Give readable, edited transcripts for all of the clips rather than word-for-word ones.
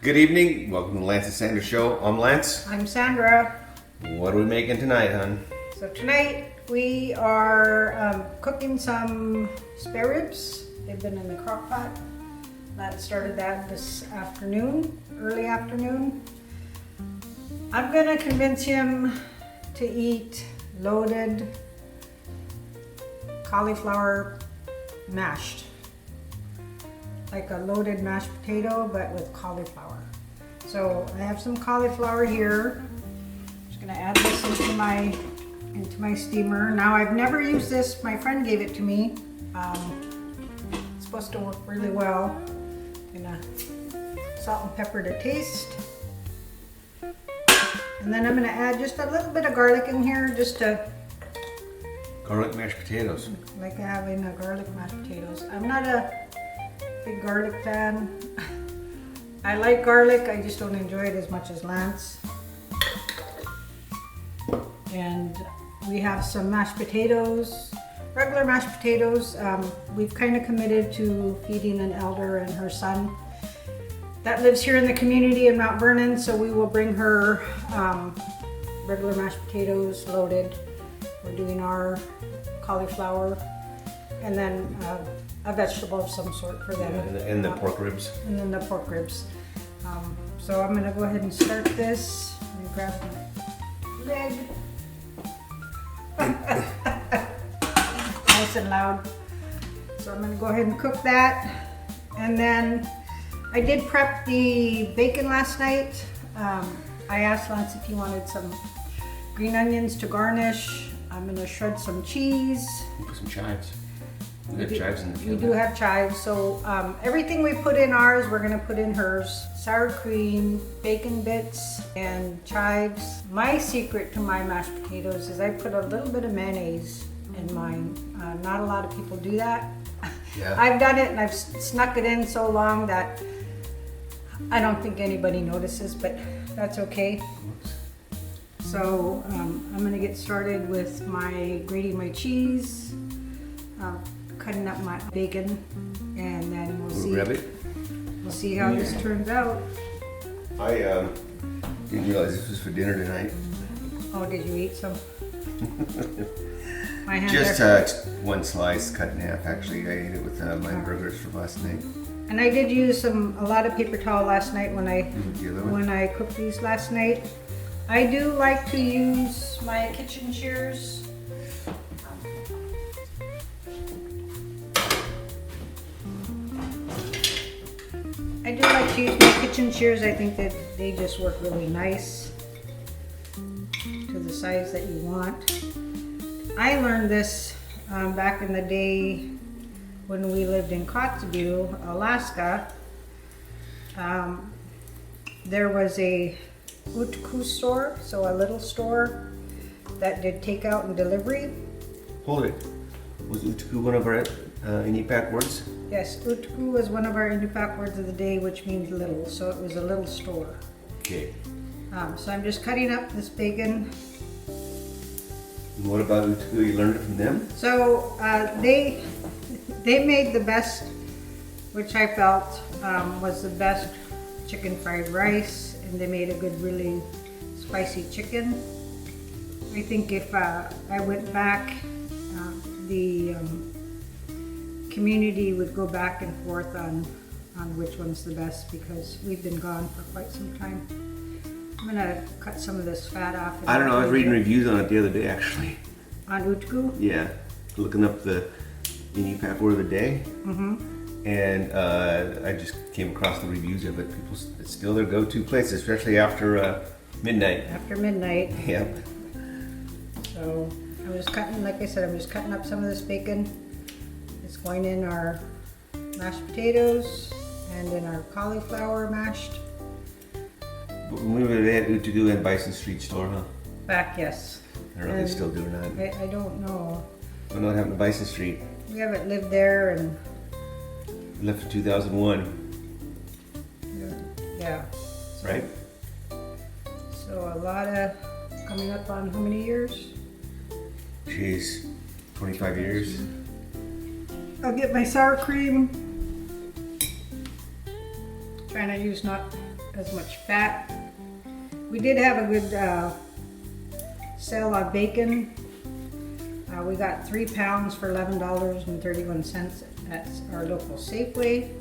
Good evening. Welcome to the Lance and Sandra Show. I'm Lance. I'm Sandra. What are we making tonight, hon? So tonight we are cooking some spare ribs. They've been in the crock pot. That started that this afternoon, early afternoon. I'm gonna convince him to eat loaded cauliflower mashed. Like a loaded mashed potato, but with cauliflower. So I have some cauliflower here. I'm just gonna add this into my steamer. Now I've never used this. My friend gave it to me. It's supposed to work really well. Gonna salt and pepper to taste. And then I'm gonna add just a little bit of garlic in here, just to Garlic mashed potatoes. like having a garlic mashed potatoes. I'm not a big garlic fan. I like garlic, I just don't enjoy it as much as Lance. And we have some mashed potatoes, regular mashed potatoes. We've kind of committed to feeding an elder and her son that lives here in the community in Mount Vernon, so we will bring her regular mashed potatoes loaded. We're doing our cauliflower and then a vegetable of some sort for them. And the pork ribs. And then the pork ribs. So I'm gonna go ahead and start this. Let me grab my lid. Nice and loud. So I'm gonna go ahead and cook that. And then I did prep the bacon last night. I asked Lance if he wanted some green onions to garnish. I'm gonna shred some cheese. Put some chives. We have chives in the We do have chives, so everything we put in ours, we're gonna put in hers. Sour cream, bacon bits, and chives. My secret to my mashed potatoes is I put a little bit of mayonnaise in mine. Not a lot of people do that. Yeah. I've done it and I've snuck it in so long that I don't think anybody notices, but that's okay. So I'm gonna get started with grating my cheese, cutting up my bacon, and then we'll see how this turns out. I didn't realize this was for dinner tonight. Oh, did you eat some? My hands Just one slice cut in half. Actually, I ate it with my burgers from last night. And I did use a lot of paper towel last night when I cooked these last night. I do like to use my kitchen shears. I do like to use my kitchen shears. I think that they just work really nice to the size that you want. I learned this back in the day when we lived in Kotzebue, Alaska. There was a Utku store, so a little store that did takeout and delivery. Hold it. Was Utuku one of our Inupiaq words? Yes, Utku was one of our Inupiaq words of the day, which means little, so it was a little store. Okay. So I'm just cutting up this bacon. And what about Utuku? You learned it from them? So they made the best, which I felt was the best chicken fried rice, and they made a good, really spicy chicken. I think if I went back, the community would go back and forth on which one's the best, because we've been gone for quite some time. I'm gonna cut some of this fat off. I don't know. I was reading reviews on it the other day, actually. On Utku? Yeah, looking up the Inupiaq word of the day. Mm-hmm. And I just came across the reviews of it. People, it's still their go-to place, especially after midnight. After midnight. Yep. So I'm just cutting, like I said, I'm just cutting up some of this bacon. It's going in our mashed potatoes and in our cauliflower mashed. But when we were at Utugu and Bison Street store, huh? Back, yes. I don't know if they still doing that. I don't know. I don't know what happened to Bison Street. We haven't lived there, and Left in 2001, yeah. right? So a lot of, coming up on how many years? Jeez, 25 years. I'll get my sour cream. Trying to use not as much fat. We did have a good sale on bacon. We got 3 pounds for $11.31 at our local Safeway,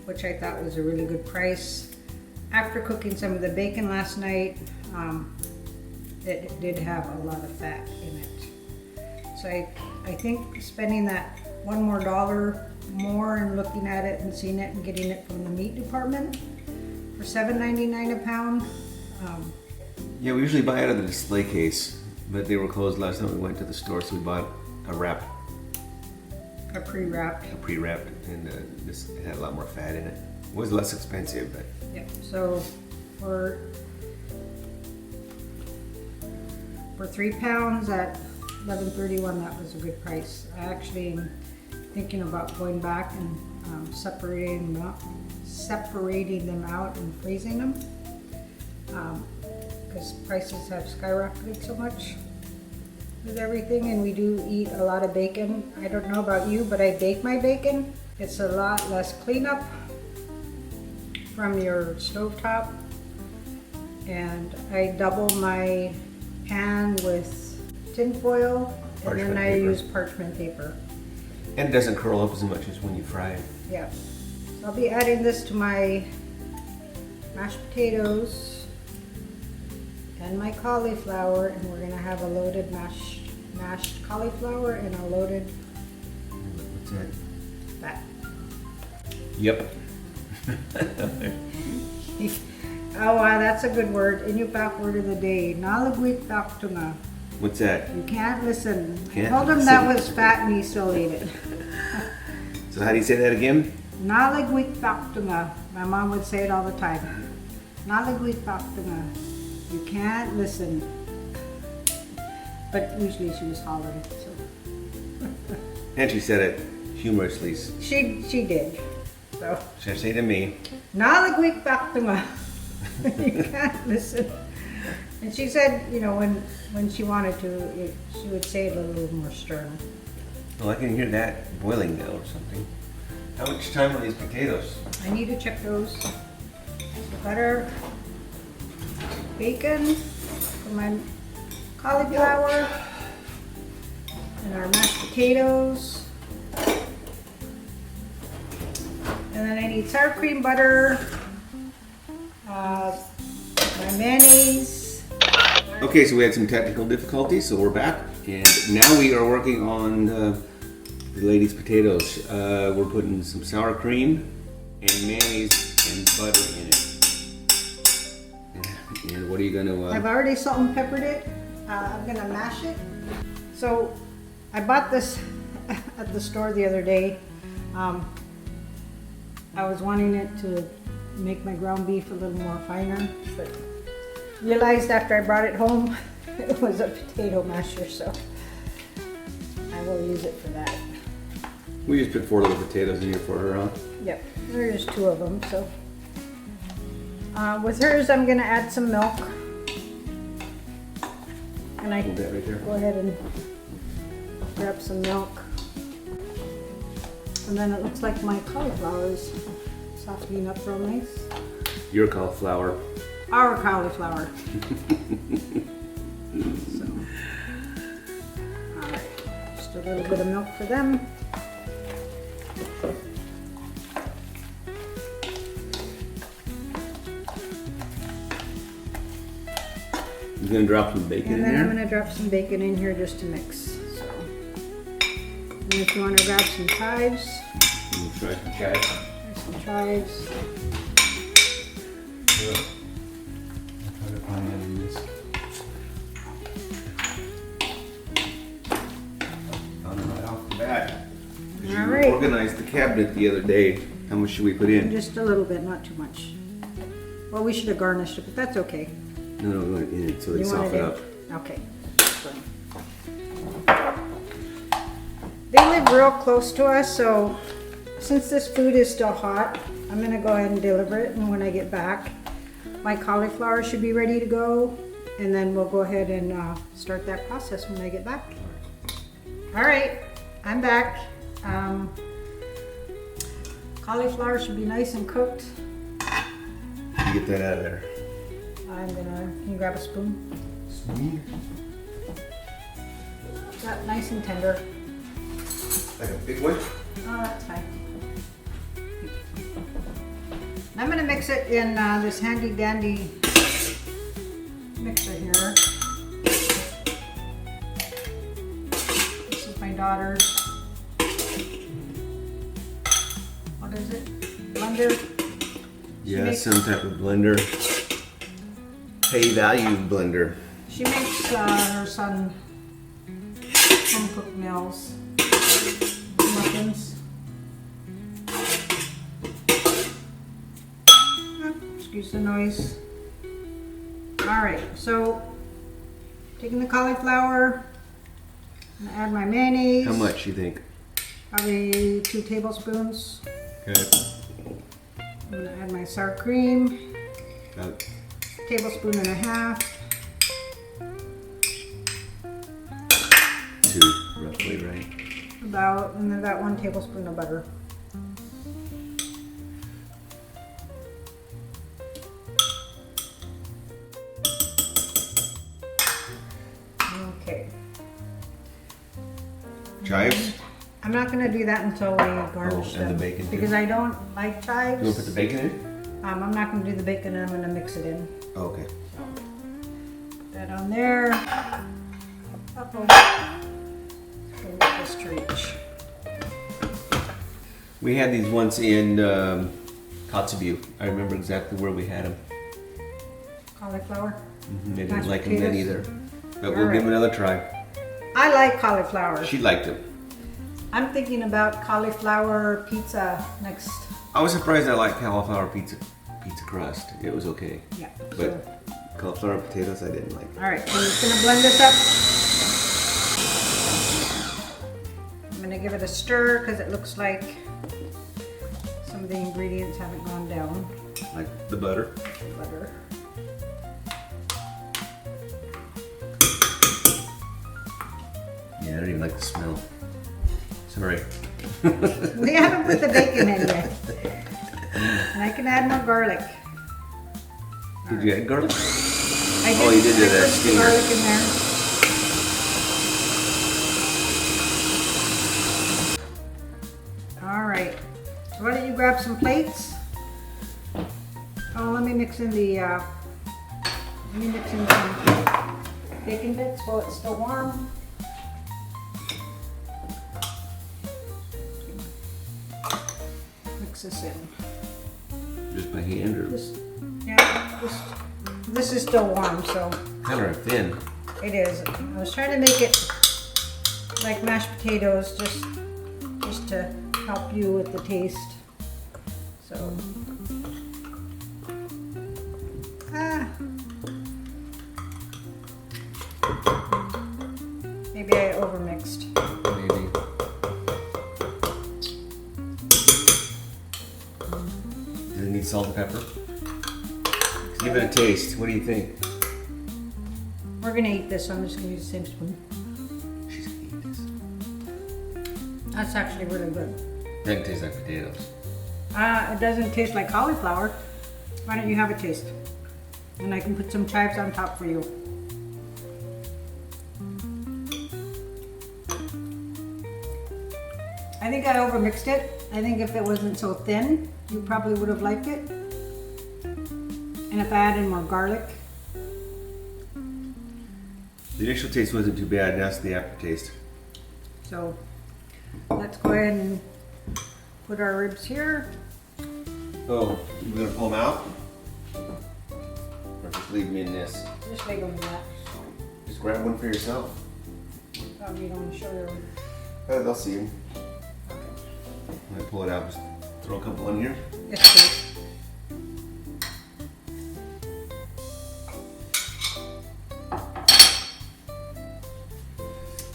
which I thought was a really good price. After cooking some of the bacon last night, it did have a lot of fat in it. So I think spending that $1 more and looking at it and seeing it and getting it from the meat department for $7.99 a pound. Yeah, we usually buy out of the display case, but they were closed last time we went to the store, so we bought a wrap. A pre-wrapped. A pre-wrapped, and this had a lot more fat in it. It was less expensive, but... Yep, so for 3 pounds at $11.31, that was a good price. I actually am thinking about going back and separating them out and freezing them, because prices have skyrocketed so much with everything, and we do eat a lot of bacon. I don't know about you, but I bake my bacon. It's a lot less cleanup from your stovetop, and I double my pan with tin foil, and then I use parchment paper. And it doesn't curl up as much as when you fry it. Yeah. So I'll be adding this to my mashed potatoes and my cauliflower, and we're gonna have a loaded mashed cauliflower and a loaded What's that? fat. Yep. Oh wow, that's a good word. Inupiaq word of the day. Nalagwit taktunga. What's that? You can't listen. Can't I told him listen. that was fat and he still ate it. So how do you say that again? Nalagwit taktunga. My mom would say it all the time. Nalagwit taktunga. You can't listen. But usually she was hollering. So. And she said it humorously. She did. So. She said to me, Nalagwit taktunga. You can't listen. And she said, you know, when she wanted to, she would say it a little more stern. well, I can hear that boiling now or something. How much time are these potatoes? I need to check those. Butter, bacon for my cauliflower, and our mashed potatoes. And then I need sour cream, butter, my mayonnaise. Okay, so we had some technical difficulties, so we're back. And now we are working on the ladies' potatoes. We're putting some sour cream and mayonnaise and butter in it. And what are you gonna... I've already salt and peppered it. I'm gonna mash it. So I bought this at the store the other day. I was wanting it to make my ground beef a little more finer, but realized after I brought it home it was a potato masher, so I will use it for that. We just put 4 little potatoes in here for her, huh? Yep, there's 2 of them. So with hers, I'm gonna add some milk, and I Hold that right there. go ahead and grab some milk, and then it looks like my cauliflower is softening up real nice. Your cauliflower. Our cauliflower. So, all right, just a little bit of milk for them. You're gonna drop some bacon And in then there? I'm going to drop some bacon in here just to mix. So, and if you want to grab some chives, We'll try some chives. there's some chives. Right off the bat. 'Cause you All right. organized the cabinet the other day. How much should we put in? Just a little bit, not too much. Well, we should have garnished it, but that's okay. No, we want it in it so they You want soften it in? up. Okay. Fine. They live real close to us, so since this food is still hot, I'm gonna go ahead and deliver it, and when I get back, my cauliflower should be ready to go, and then we'll go ahead and start that process when I get back. All right, I'm back. Cauliflower should be nice and cooked. get that out of there. Can you grab a spoon? Spoon? Got nice and tender. Like a big one? Oh, that's fine. I'm gonna mix it in this handy dandy mixer here. This is my daughter's. What is it? Blender? Yeah, some type of blender. Pay value blender. She makes her son home cooked meals, muffins. Excuse the noise. All right, so taking the cauliflower, I'm gonna add my mayonnaise. How much you think? Probably 2 tablespoons. Okay. I'm gonna add my sour cream, About 1.5 tablespoons. 2, roughly, right? And then about 1 tablespoon of butter. Okay. Chives? I'm not gonna do that until we garnish and the them. bacon, too? Because I don't like chives. You want to put the bacon in? I'm not gonna do the bacon, I'm gonna mix it in. Oh, okay. Put that on there. Uh-oh. Get this to reach. We had these once in Kotzebue. I remember exactly where we had them. Cauliflower. They didn't Mashed like them then potatoes. either. But we'll give them another try. I like cauliflower. She liked them. I'm thinking about cauliflower pizza next. I was surprised I liked cauliflower pizza crust. It was okay. Yeah. But cauliflower potatoes I didn't like. All right, so I'm just gonna blend this up. I'm gonna give it a stir because it looks like some of the ingredients haven't gone down. Like the butter. Butter. Yeah, I don't even like the smell. Sorry. We haven't put the bacon in yet. And I can add more garlic. Did you add garlic? I did, Oh, you did I that put the steamer. garlic in there. All right. So why don't you grab some plates? Oh, let me mix in some bacon bits while it's still warm. Mix this in. Just by hand or This is still warm, so kind of thin? it is. I was trying to make it like mashed potatoes, just to help you with the taste. So, maybe I overmixed. Maybe. Does it need salt and pepper? Give it a taste. What do you think? We're gonna eat this, so I'm just gonna use the same spoon. She's gonna eat this. That's actually really good. That tastes like potatoes. It doesn't taste like cauliflower. Why don't you have a taste? And I can put some chives on top for you. I think I overmixed it. I think if it wasn't so thin, you probably would have liked it. And if I added more garlic. The initial taste wasn't too bad. Now it's the aftertaste. So let's go ahead and put our ribs here. Oh, we're gonna pull them out? Or just leave them in this? Just leave them in that. Just grab one for yourself. You don't show your. They'll see them. When I pull it out, just throw a couple in here. Yes, please.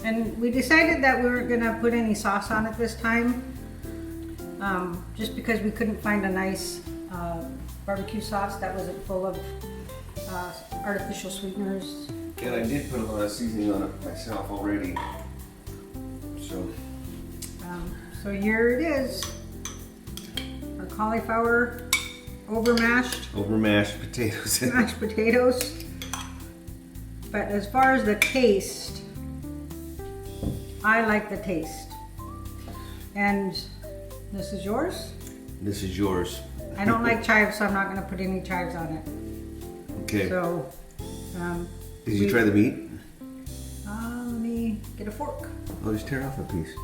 And we decided that we weren't gonna put any sauce on it this time, just because we couldn't find a nice barbecue sauce that wasn't full of artificial sweeteners. And I did put a lot of seasoning on it myself already. So So here it is, our cauliflower over mashed. Over mashed potatoes. Mashed potatoes. But as far as the taste, I like the taste. And this is yours? This is yours. I don't like chives, so I'm not going to put any chives on it. Okay. So, did you try the meat? Let me get a fork. I'll just tear off a piece.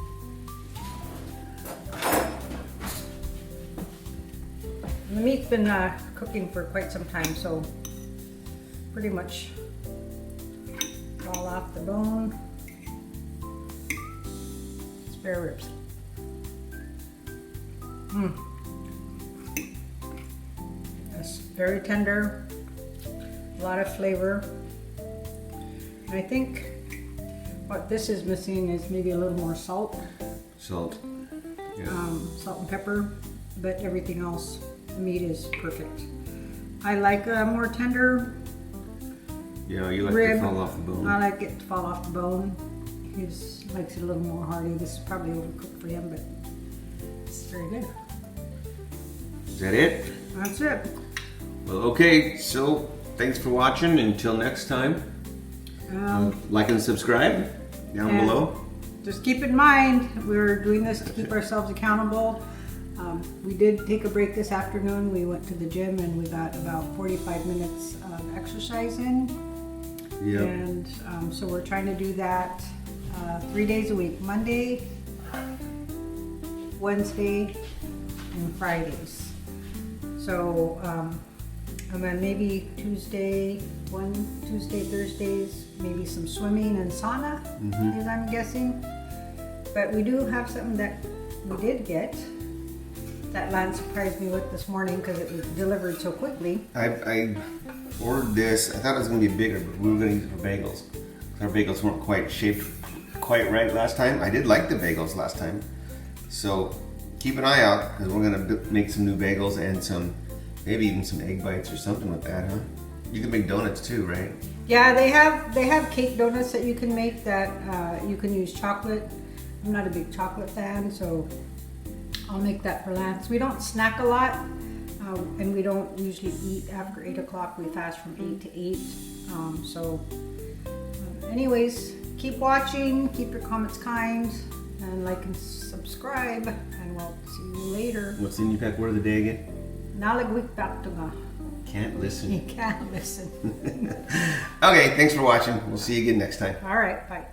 The meat's been cooking for quite some time, so pretty much all off the bone. Spare ribs. Yes, very tender, a lot of flavor. And I think what this is missing is maybe a little more salt. Salt. Yeah. Salt and pepper, but everything else, the meat is perfect. I like a more tender Yeah, you like rib. to fall off the bone. I like it to fall off the bone. He likes it a little more hearty. This is probably overcooked for him, but it's very good. Is that it? That's it. Well, okay, so thanks for watching. Until next time, like and subscribe down and below. Just keep in mind, we're doing this to keep ourselves accountable. We did take a break this afternoon. We went to the gym and we got about 45 minutes of exercise in. Yep. And so we're trying to do that 3 days a week, Monday, Wednesday, and Fridays. So, and then maybe Tuesday, Thursdays, maybe some swimming and sauna, as I'm guessing. But we do have something that we did get that Lance surprised me with this morning because it was delivered so quickly. I ordered this. I thought it was going to be bigger, but we were going to use it for bagels. Our bagels weren't quite shaped quite right last time. I did like the bagels last time. So keep an eye out because we're going to make some new bagels and maybe even some egg bites or something with that, huh? You can make donuts too, right? Yeah, they have cake donuts that you can make that you can use chocolate. I'm not a big chocolate fan, so I'll make that for Lance. We don't snack a lot, and we don't usually eat after 8 o'clock. We fast from 8 to 8. Anyways, keep watching, keep your comments kind, and like and subscribe, and we'll see you later. What's the Inupiaq word of the day again? Nalagwik baktunga. Can't listen. You can't listen. Okay, thanks for watching. We'll see you again next time. All right, bye.